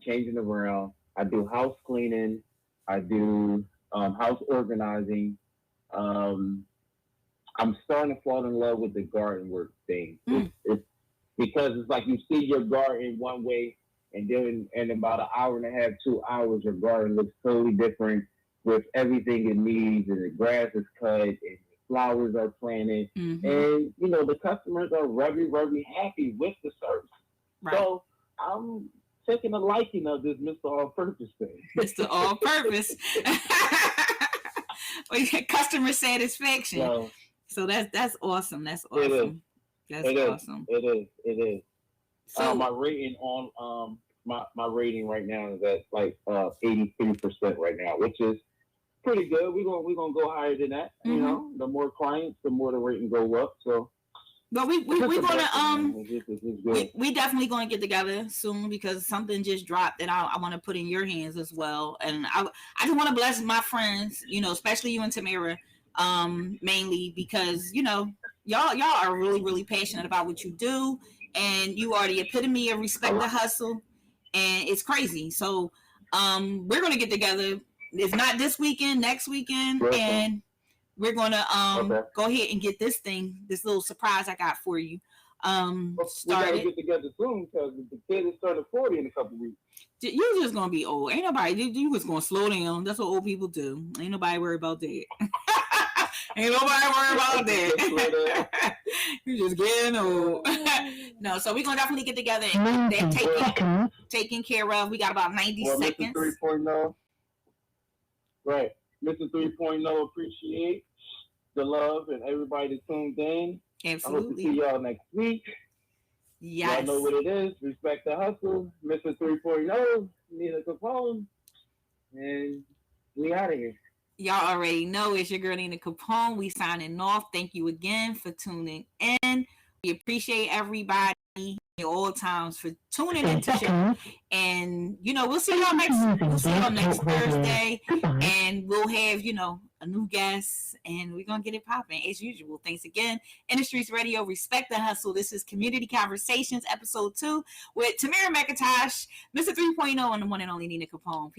changing around. I do house cleaning. I do house organizing. I'm starting to fall in love with the garden work thing. It's because it's like you see your garden one way, and then in about an hour and a half, 2 hours, your garden looks totally different, with everything it needs, and the grass is cut, and the flowers are planted, and you know the customers are very, very happy with the service. Right. So I'm taking a liking of this Mr. All-Purpose thing. Mr. All-Purpose. Customer satisfaction. So that's awesome. That's awesome. That's awesome. It is. So my rating on my rating right now is at like 83% right now, which is pretty good. We're gonna go higher than that. You know, the more clients, the more the rating go up. So. But we're gonna we definitely gonna get together soon, because something just dropped that I want to put in your hands as well. And I just want to bless my friends, you know, especially you and Tamara, mainly because, you know, y'all are really, really passionate about what you do, and you are the epitome of respect the hustle, and it's crazy. So we're gonna get together, if not this weekend, next weekend, and we're gonna go ahead and get this little surprise I got for you started. We gotta get together soon, because the kid is turning 40 in a couple weeks. You're just gonna be old. Ain't nobody. You was gonna slow down. That's what old people do. Ain't nobody worry about that. Ain't nobody worry about that. You're just getting old. No, so we're gonna definitely get together and get that taken care of. We got about 90 seconds. Mr. 3.0. Right. Mr. 3.0, appreciate the love and everybody that tuned in. Absolutely. I hope to see y'all next week. Yes. Y'all know what it is. Respect the hustle. Mr. 3.0, Nina Capone. And we out of here. Y'all already know it's your girl Nina Capone. We signing off. Thank you again for tuning in. We appreciate everybody. all times for tuning 10 into show. seconds. And we'll see y'all next Thursday, Goodbye. and we'll have a new guest, and we're gonna get it popping as usual. Thanks again, Industries Radio. Respect the hustle. This is Community Conversations, episode 2 with Tamara McIntosh, Mr. 3.0, and the one and only Nina Capone.